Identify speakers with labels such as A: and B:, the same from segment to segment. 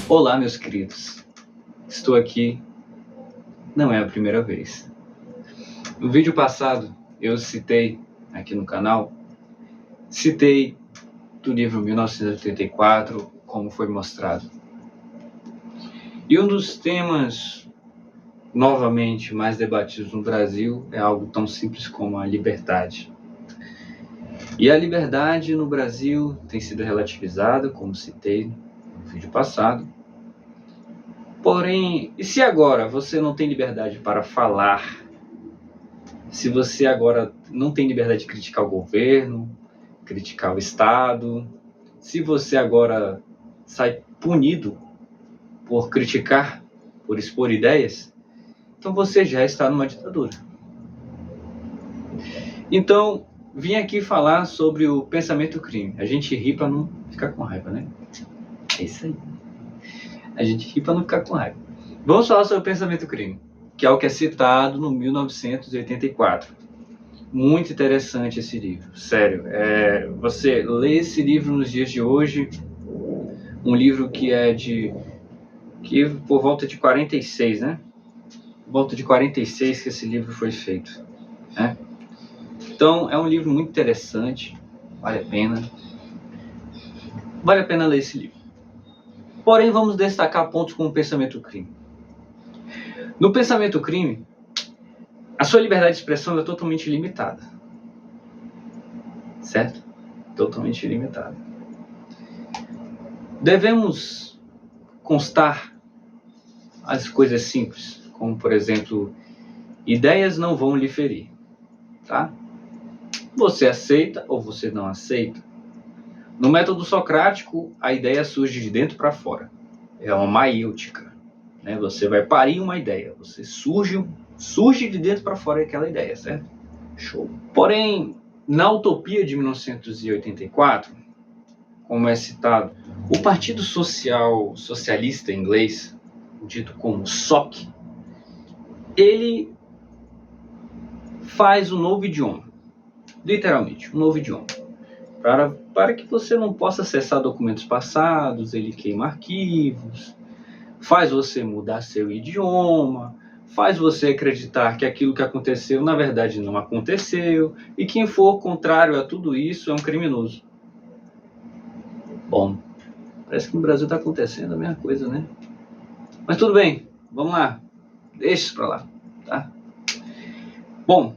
A: Olá, meus queridos. Estou aqui, não é a primeira vez. No vídeo passado, eu citei aqui no canal, do livro 1984, como foi mostrado. E um dos temas, novamente, mais debatidos no Brasil é algo tão simples como a liberdade. E a liberdade no Brasil tem sido relativizada, como citei no vídeo passado. Porém, e se agora você não tem liberdade para falar? Se você agora não tem liberdade de criticar o governo, criticar o Estado, se você agora sai punido por criticar, por expor ideias, então você já está numa ditadura. Então, vim aqui falar sobre o pensamento crime. A gente ri para não ficar com raiva, né? É isso aí. A gente ri para não ficar com raiva. Vamos falar sobre o pensamento crime, que é o que é citado no 1984. Muito interessante esse livro, sério. Você lê esse livro nos dias de hoje, um livro que por volta de 46, né? Por volta de 46 que esse livro foi feito, né? Então, é um livro muito interessante, vale a pena ler esse livro. Porém, vamos destacar pontos como o pensamento crime. No pensamento crime, a sua liberdade de expressão é totalmente limitada. Certo? Totalmente limitada. Devemos constar as coisas simples, como, por exemplo, ideias não vão lhe ferir. Tá? Você aceita ou você não aceita. No método socrático, a ideia surge de dentro para fora. É uma maêutica. Né? Você vai parir uma ideia. Você surge de dentro para fora aquela ideia, certo? Show. Porém, na Utopia de 1984, como é citado, o Partido Socialista inglês, dito como SOC, ele faz um novo idioma. Literalmente, um novo idioma. Para que você não possa acessar documentos passados, ele queima arquivos, faz você mudar seu idioma, faz você acreditar que aquilo que aconteceu na verdade não aconteceu, e quem for contrário a tudo isso é um criminoso. Bom, parece que no Brasil está acontecendo a mesma coisa, né? Mas tudo bem, vamos lá, deixa isso para lá, tá? Bom,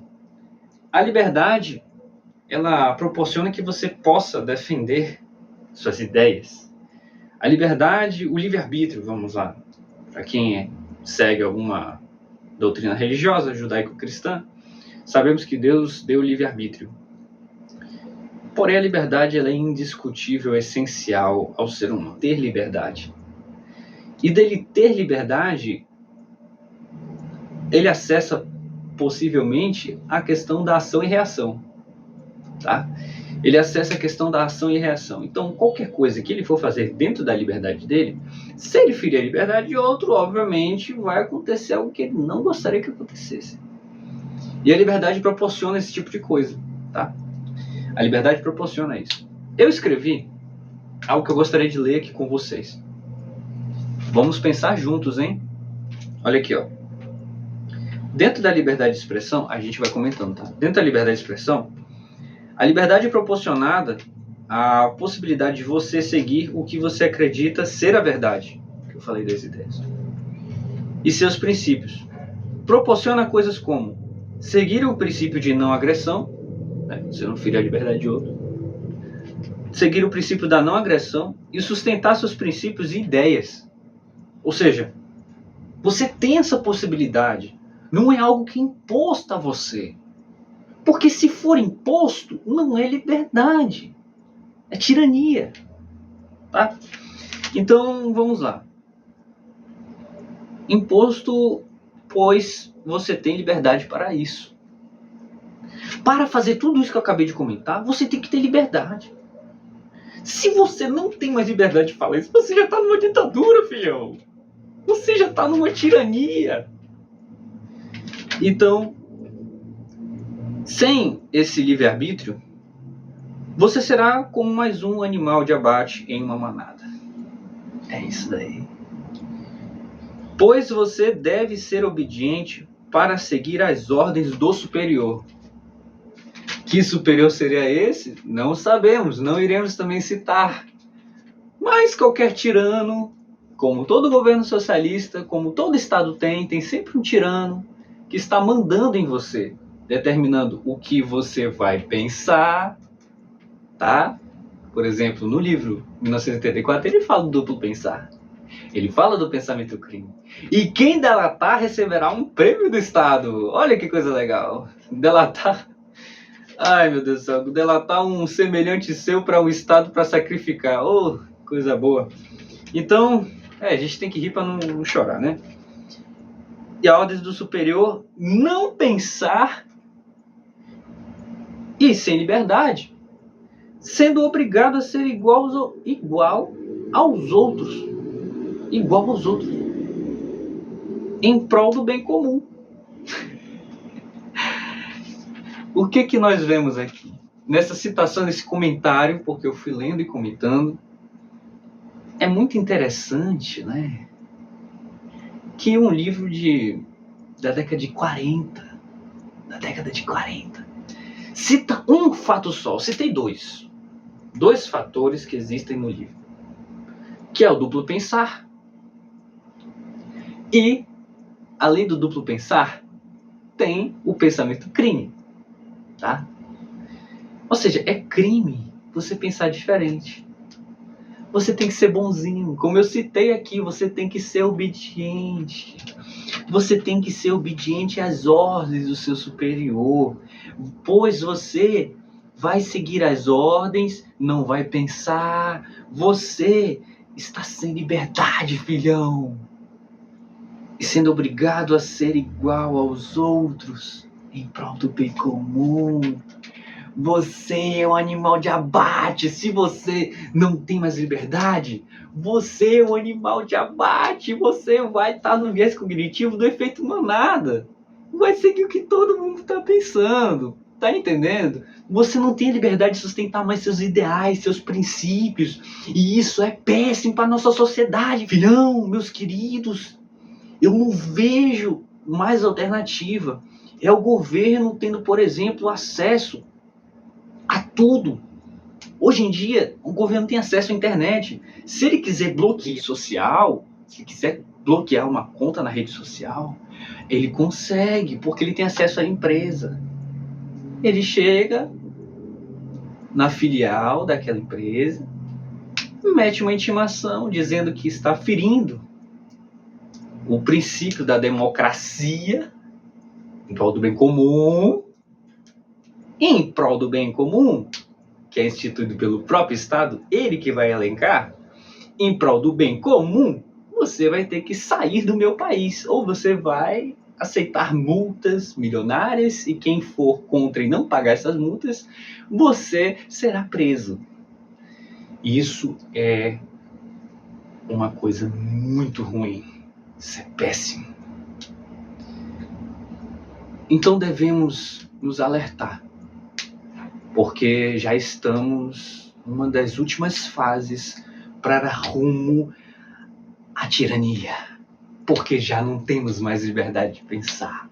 A: a liberdade, ela proporciona que você possa defender suas ideias. A liberdade, o livre-arbítrio, vamos lá, para quem segue alguma doutrina religiosa, judaico-cristã, sabemos que Deus deu livre-arbítrio. Porém, a liberdade ela é indiscutível, essencial ao ser humano, ter liberdade. E dele ter liberdade, ele acessa possivelmente a questão da ação e reação. Tá? Ele acessa a questão da ação e reação. Então, qualquer coisa que ele for fazer dentro da liberdade dele, se ele ferir a liberdade de outro, obviamente vai acontecer algo que ele não gostaria que acontecesse. E a liberdade proporciona esse tipo de coisa, tá? A liberdade proporciona isso. Eu escrevi algo que eu gostaria de ler aqui com vocês. Vamos pensar juntos, hein? Olha aqui, ó. Dentro da liberdade de expressão, a gente vai comentando, tá? Dentro da liberdade de expressão, a liberdade é proporcionada à possibilidade de você seguir o que você acredita ser a verdade, que eu falei das ideias, e seus princípios. Proporciona coisas como seguir o princípio de não agressão, né? Você não ferir a liberdade de outro, seguir o princípio da não agressão e sustentar seus princípios e ideias. Ou seja, você tem essa possibilidade, não é algo que é imposto a você. Porque se for imposto, não é liberdade, é tirania, tá? Então, vamos lá. Imposto, pois você tem liberdade para isso. Para fazer tudo isso que eu acabei de comentar, você tem que ter liberdade. Se você não tem mais liberdade de falar isso, você já está numa ditadura, filhão. Você já está numa tirania. Então, sem esse livre-arbítrio, você será como mais um animal de abate em uma manada. É isso daí. Pois você deve ser obediente para seguir as ordens do superior. Que superior seria esse? Não sabemos, não iremos também citar. Mas qualquer tirano, como todo governo socialista, como todo Estado tem sempre um tirano que está mandando em você, determinando o que você vai pensar, tá? Por exemplo, no livro 1984, ele fala do duplo pensar. Ele fala do pensamento crime. E quem delatar receberá um prêmio do Estado. Olha que coisa legal. Delatar... Ai, meu Deus do céu. Delatar um semelhante seu para um Estado para sacrificar. Oh, coisa boa. Então, a gente tem que rir para não chorar, né? E a ordem do superior, não pensar e sem liberdade, sendo obrigado a ser igual aos outros. Igual aos outros. Em prol do bem comum. O que nós vemos aqui? Nessa citação, nesse comentário, porque eu fui lendo e comentando, é muito interessante, né? Que um livro da década de 40, cita um fato só. Eu citei dois fatores que existem no livro, que é o duplo pensar e, além do duplo pensar, tem o pensamento crime, tá? Ou seja, é crime você pensar diferente. Você tem que ser bonzinho. Como eu citei aqui, você tem que ser obediente. Você tem que ser obediente às ordens do seu superior. Pois você vai seguir as ordens, não vai pensar. Você está sem liberdade, filhão. E sendo obrigado a ser igual aos outros em prol do bem comum. Você é um animal de abate. Se você não tem mais liberdade, você é um animal de abate. Você vai estar no viés cognitivo do efeito manada. Vai seguir o que todo mundo está pensando. Tá entendendo? Você não tem liberdade de sustentar mais seus ideais, seus princípios. E isso é péssimo para nossa sociedade. Filhão, meus queridos, eu não vejo mais alternativa. É o governo tendo, por exemplo, acesso a tudo. Hoje em dia, o governo tem acesso à internet. Se ele quiser bloquear social, se ele quiser bloquear uma conta na rede social, ele consegue, porque ele tem acesso à empresa. Ele chega na filial daquela empresa, mete uma intimação dizendo que está ferindo o princípio da democracia em prol do bem comum. Em prol do bem comum, que é instituído pelo próprio Estado, ele que vai elencar, em prol do bem comum, você vai ter que sair do meu país, ou você vai aceitar multas milionárias, e quem for contra e não pagar essas multas, você será preso. Isso é uma coisa muito ruim. Isso é péssimo. Então devemos nos alertar, porque já estamos numa das últimas fases para rumo à tirania, porque já não temos mais liberdade de pensar.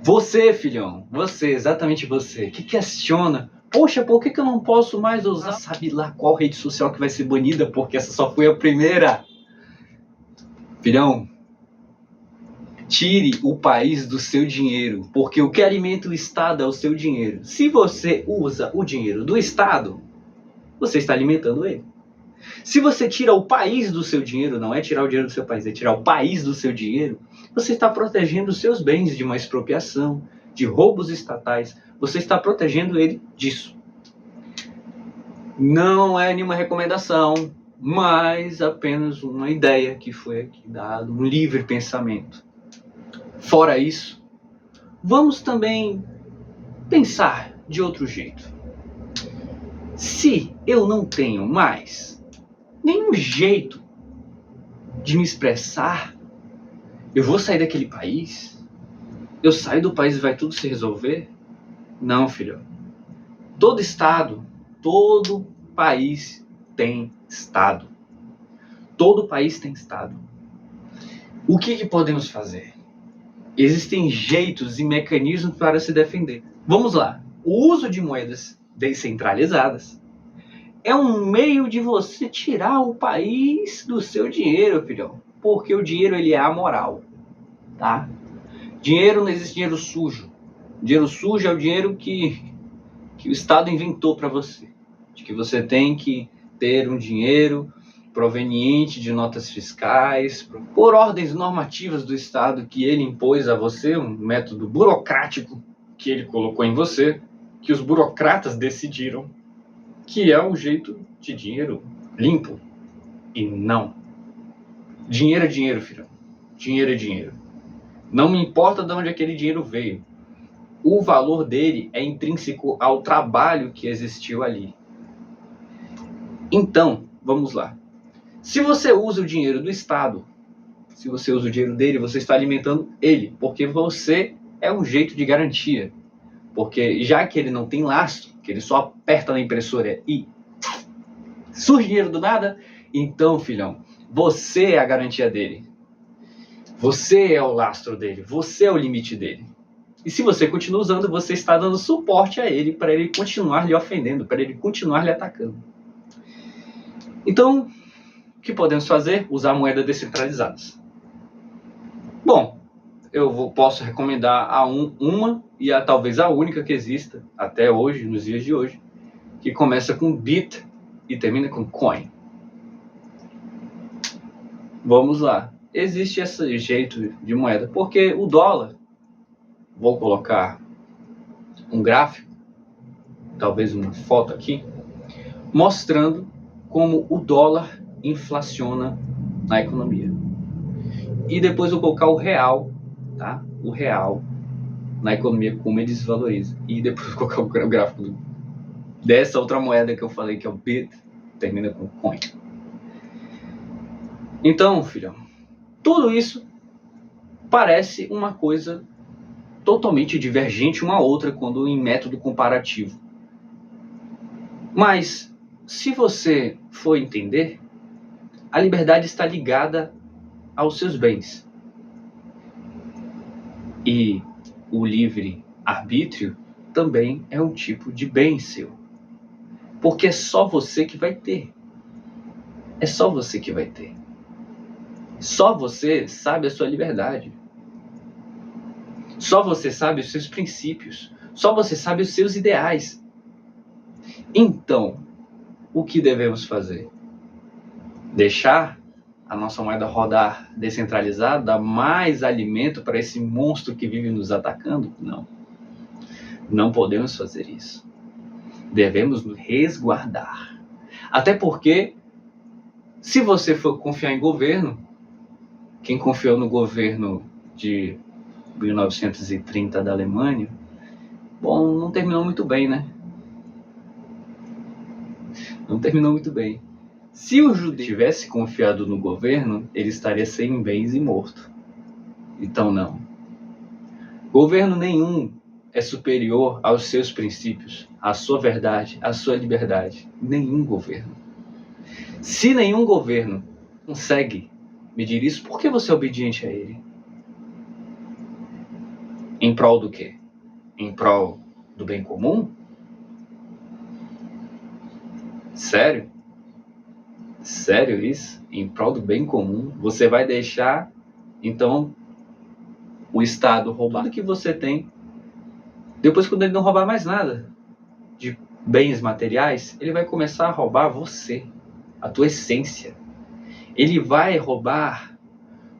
A: Você, filhão, você, exatamente você, que questiona, poxa, por que eu não posso mais usar, sabe lá qual rede social que vai ser banida, porque essa só foi a primeira? Filhão, tire o país do seu dinheiro, porque o que alimenta o Estado é o seu dinheiro. Se você usa o dinheiro do Estado, você está alimentando ele. Se você tira o país do seu dinheiro, não é tirar o dinheiro do seu país, é tirar o país do seu dinheiro, você está protegendo os seus bens de uma expropriação, de roubos estatais. Você está protegendo ele disso. Não é nenhuma recomendação, mas apenas uma ideia que foi aqui dada, um livre pensamento. Fora isso, vamos também pensar de outro jeito. Se eu não tenho mais nenhum jeito de me expressar, eu vou sair daquele país? Eu saio do país e vai tudo se resolver? Não, filho. Todo Estado, todo país tem Estado. Todo país tem Estado. O que podemos fazer? Existem jeitos e mecanismos para se defender. Vamos lá. O uso de moedas descentralizadas é um meio de você tirar o país do seu dinheiro, filhão. Porque o dinheiro, ele é amoral, tá? Dinheiro, não existe dinheiro sujo. Dinheiro sujo é o dinheiro que o Estado inventou para você. De que você tem que ter um dinheiro proveniente de notas fiscais, por ordens normativas do Estado que ele impôs a você, um método burocrático que ele colocou em você, que os burocratas decidiram que é um jeito de dinheiro limpo. E não. Dinheiro é dinheiro, filho. Dinheiro é dinheiro. Não me importa de onde aquele dinheiro veio. O valor dele é intrínseco ao trabalho que existiu ali. Então, vamos lá. Se você usa o dinheiro do Estado, se você usa o dinheiro dele, você está alimentando ele, porque você é um jeito de garantia. Porque já que ele não tem lastro, que ele só aperta na impressora e surge dinheiro do nada, então, filhão, você é a garantia dele. Você é o lastro dele, você é o limite dele. E se você continua usando, você está dando suporte a ele para ele continuar lhe ofendendo, para ele continuar lhe atacando. Então, o que podemos fazer? Usar moedas descentralizadas. Bom, eu posso recomendar uma e talvez a única que exista até hoje, nos dias de hoje, que começa com bit e termina com coin. Vamos lá. Existe esse jeito de moeda, porque o dólar, vou colocar um gráfico, talvez uma foto aqui, mostrando como o dólar inflaciona na economia. E depois eu vou colocar o real, tá? O real na economia, como ele desvaloriza. E depois eu vou colocar o gráfico dessa outra moeda que eu falei, que é o bit, termina com coin. Então, filhão, tudo isso parece uma coisa totalmente divergente uma à outra quando em método comparativo. Mas, se você for entender, a liberdade está ligada aos seus bens. E o livre-arbítrio também é um tipo de bem seu. Porque é só você que vai ter. É só você que vai ter. Só você sabe a sua liberdade. Só você sabe os seus princípios. Só você sabe os seus ideais. Então, o que devemos fazer? Deixar a nossa moeda rodar descentralizada, dar mais alimento para esse monstro que vive nos atacando? Não. Não podemos fazer isso. Devemos nos resguardar. Até porque, se você for confiar em governo, quem confiou no governo de 1930 da Alemanha, bom, não terminou muito bem, né? Não terminou muito bem. Se o judeu tivesse confiado no governo, ele estaria sem bens e morto. Então não. Governo nenhum é superior aos seus princípios, à sua verdade, à sua liberdade. Nenhum governo. Se nenhum governo consegue medir isso, por que você é obediente a ele? Em prol do quê? Em prol do bem comum? Sério? Sério isso? Em prol do bem comum? Você vai deixar, então, o Estado roubar tudo que você tem? Depois, quando ele não roubar mais nada de bens materiais, ele vai começar a roubar você, a tua essência. Ele vai roubar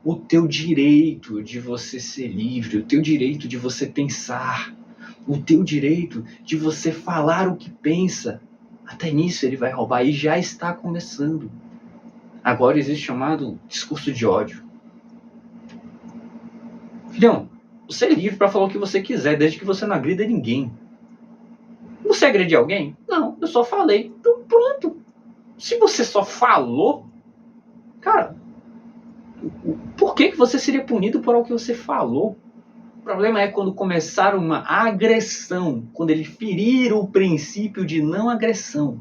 A: o teu direito de você ser livre, o teu direito de você pensar, o teu direito de você falar o que pensa. Até nisso ele vai roubar e já está começando. Agora existe chamado discurso de ódio. Filhão, você é livre para falar o que você quiser, desde que você não agrida ninguém. Você agrediu alguém? Não, eu só falei. Então pronto. Se você só falou, cara, por que você seria punido por algo que você falou? O problema é quando começar uma agressão, quando ele ferir o princípio de não agressão.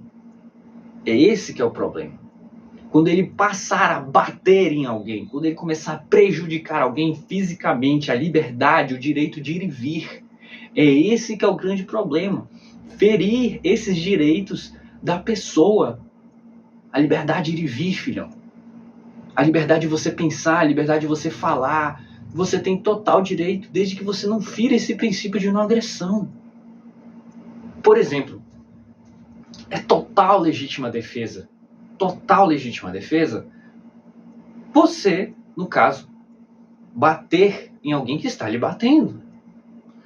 A: É esse que é o problema. quando ele passar a bater em alguém, quando ele começar a prejudicar alguém fisicamente, a liberdade, o direito de ir e vir, é esse que é o grande problema. Ferir esses direitos da pessoa. A liberdade de ir e vir, filhão. A liberdade de você pensar, a liberdade de você falar. Você tem total direito, desde que você não fira esse princípio de não agressão. Por exemplo, é total legítima defesa. Total legítima defesa. Você, no caso, bater em alguém que está lhe batendo.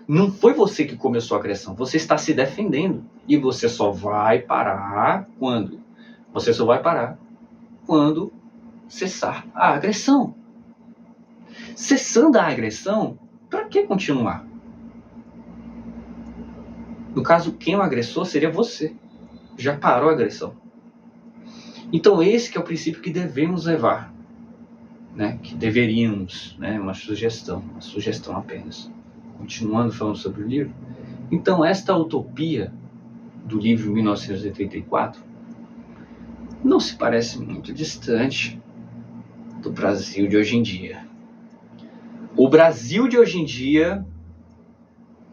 A: Não foi você que começou a agressão, você está se defendendo. E você só vai parar quando? Você só vai parar quando cessar a agressão. Cessando a agressão, para que continuar? No caso, quem é o agressor seria você. Já parou a agressão. Então esse que é o princípio que devemos levar. Né? Que deveríamos, né? Uma sugestão apenas. Continuando falando sobre o livro. Então esta utopia do livro 1984 não se parece muito distante do Brasil de hoje em dia. O Brasil de hoje em dia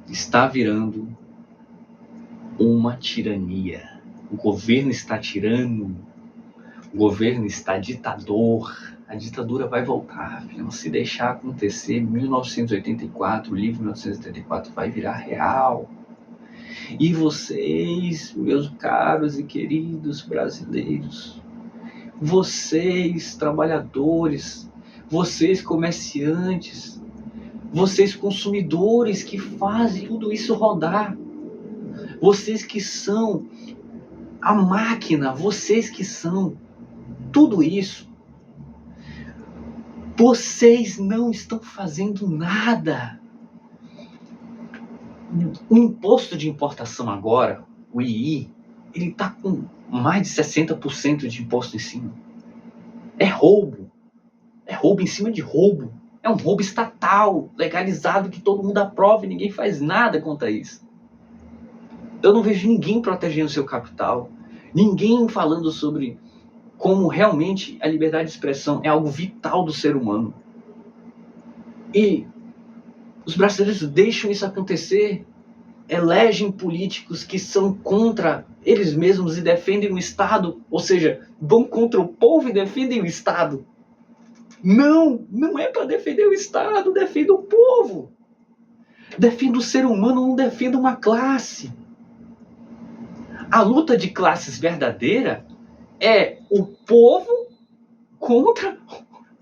A: está virando uma tirania. O governo está tirano, o governo está ditador. A ditadura vai voltar, filho. Se deixar acontecer, 1984, o livro 1984 vai virar real. E vocês, meus caros e queridos brasileiros, vocês trabalhadores, vocês comerciantes, vocês consumidores que fazem tudo isso rodar, vocês que são a máquina, vocês que são tudo isso, vocês não estão fazendo nada. O imposto de importação agora, o II, ele está com mais de 60% de imposto em cima. É roubo. É roubo em cima de roubo. É um roubo estatal, legalizado, que todo mundo aprova e ninguém faz nada contra isso. Eu não vejo ninguém protegendo o seu capital. Ninguém falando sobre como realmente a liberdade de expressão é algo vital do ser humano. E os brasileiros deixam isso acontecer, elegem políticos que são contra eles mesmos e defendem o Estado, ou seja, vão contra o povo e defendem o Estado. Não é para defender o Estado, defenda o povo. Defenda o ser humano, não defenda uma classe. A luta de classes verdadeira é o povo contra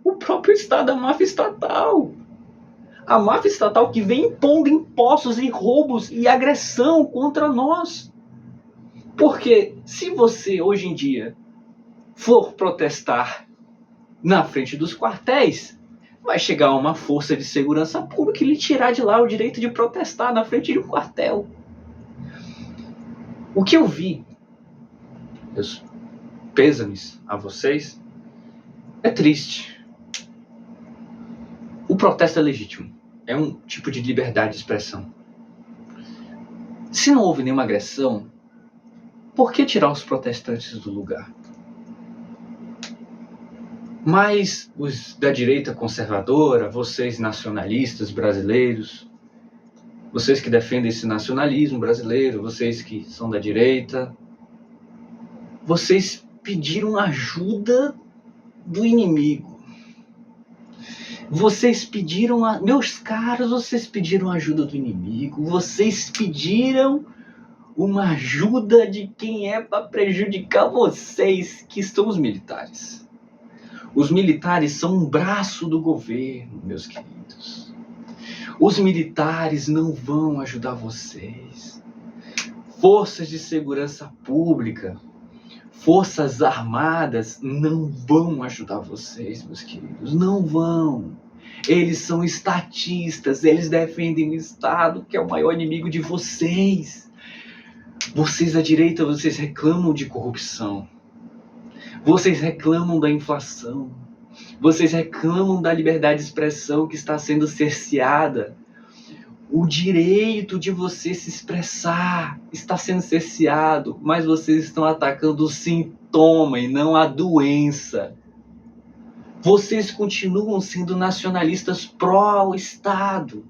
A: o próprio Estado, a máfia estatal. A máfia estatal que vem impondo impostos e roubos e agressão contra nós. Porque se você hoje em dia for protestar na frente dos quartéis, vai chegar uma força de segurança pública e lhe tirar de lá o direito de protestar na frente de um quartel. O que eu vi, meus pêsames a vocês, é triste. O protesto é legítimo. É um tipo de liberdade de expressão. Se não houve nenhuma agressão, por que tirar os protestantes do lugar? Mas os da direita conservadora, vocês nacionalistas brasileiros, vocês que defendem esse nacionalismo brasileiro, vocês que são da direita, vocês pediram ajuda do inimigo. Vocês pediram, meus caros, vocês pediram ajuda do inimigo. Vocês pediram uma ajuda de quem é para prejudicar vocês, que são os militares. Os militares são um braço do governo, meus queridos. Os militares não vão ajudar vocês. Forças de segurança pública, forças armadas não vão ajudar vocês, meus queridos. Não vão. Eles são estatistas, eles defendem o Estado, que é o maior inimigo de vocês. Vocês da direita, vocês reclamam de corrupção. Vocês reclamam da inflação. Vocês reclamam da liberdade de expressão que está sendo cerceada. O direito de você se expressar está sendo cerceado, mas vocês estão atacando o sintoma e não a doença. Vocês continuam sendo nacionalistas pró-Estado.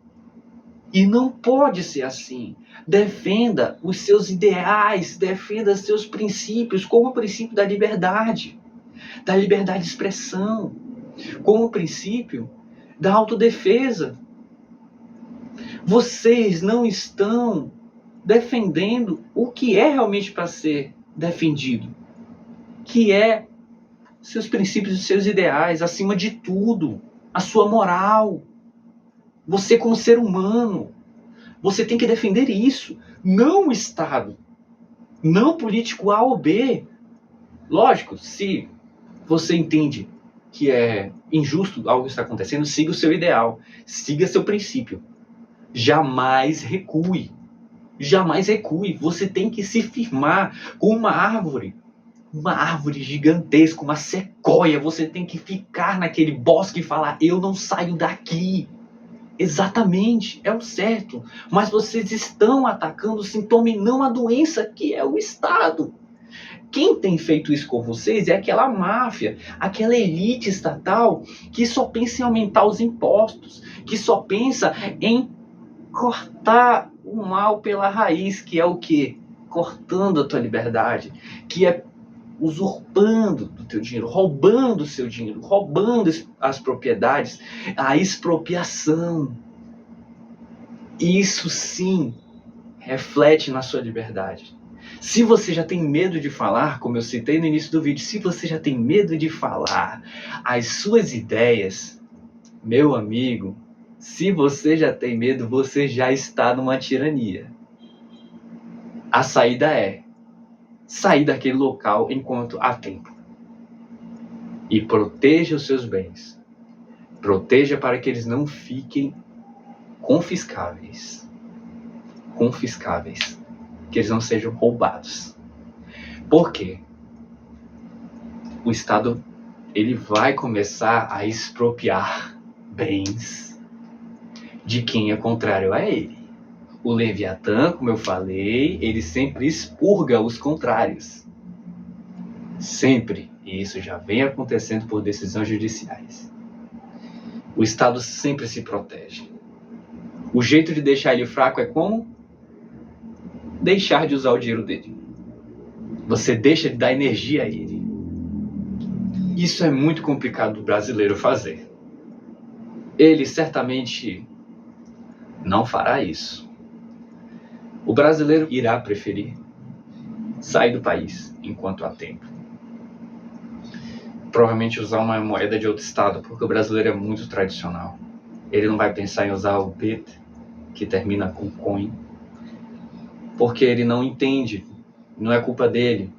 A: E não pode ser assim. Defenda os seus ideais, defenda seus princípios, como o princípio da liberdade de expressão, como o princípio da autodefesa. Vocês não estão defendendo o que é realmente para ser defendido, que é seus princípios e seus ideais, acima de tudo, a sua moral. Você como ser humano, você tem que defender isso, não o Estado, não político A ou B. Lógico, se você entende que é injusto algo que está acontecendo, siga o seu ideal, siga seu princípio. Jamais recue. Jamais recue. Você tem que se firmar com uma árvore gigantesca, uma sequoia. Você tem que ficar naquele bosque e falar: eu não saio daqui. Exatamente, é o certo. Mas vocês estão atacando o sintoma e não a doença, que é o Estado. Quem tem feito isso com vocês é aquela máfia, aquela elite estatal que só pensa em aumentar os impostos, que só pensa em cortar o mal pela raiz, que é o quê? Cortando a tua liberdade, que é usurpando do teu dinheiro, roubando o seu dinheiro, roubando as propriedades, a expropriação. Isso sim reflete na sua liberdade. Se você já tem medo de falar, como eu citei no início do vídeo, se você já tem medo de falar as suas ideias, meu amigo, se você já tem medo, você já está numa tirania. A saída é sair daquele local enquanto há tempo. E proteja os seus bens. Proteja para que eles não fiquem confiscáveis. Que eles não sejam roubados. Por quê? O Estado ele vai começar a expropriar bens de quem é contrário a ele. O Leviatã, como eu falei, ele sempre expurga os contrários. Sempre. E isso já vem acontecendo por decisões judiciais. O Estado sempre se protege. O jeito de deixar ele fraco é como? Deixar de usar o dinheiro dele. Você deixa de dar energia a ele. Isso é muito complicado do brasileiro fazer. Ele certamente não fará isso. O brasileiro irá preferir sair do país enquanto há tempo. Provavelmente usar uma moeda de outro estado, porque o brasileiro é muito tradicional. Ele não vai pensar em usar o BIT, que termina com coin, porque ele não entende, não é culpa dele.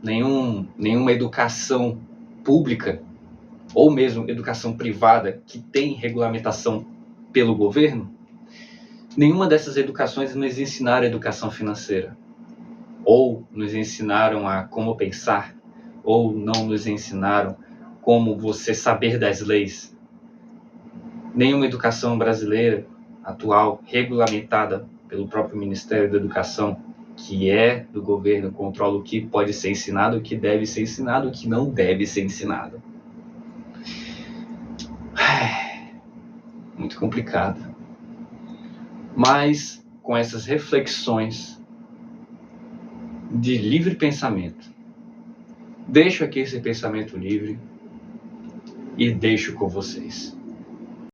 A: Nenhuma educação pública, ou mesmo educação privada, que tem regulamentação pelo governo, nenhuma dessas educações nos ensinaram educação financeira, ou nos ensinaram a como pensar, ou não nos ensinaram como você saber das leis. Nenhuma educação brasileira atual, regulamentada pelo próprio Ministério da Educação, que é do governo, controla o que pode ser ensinado, o que deve ser ensinado, o que não deve ser ensinado. Muito complicado. Mas com essas reflexões de livre pensamento, deixo aqui esse pensamento livre e deixo com vocês.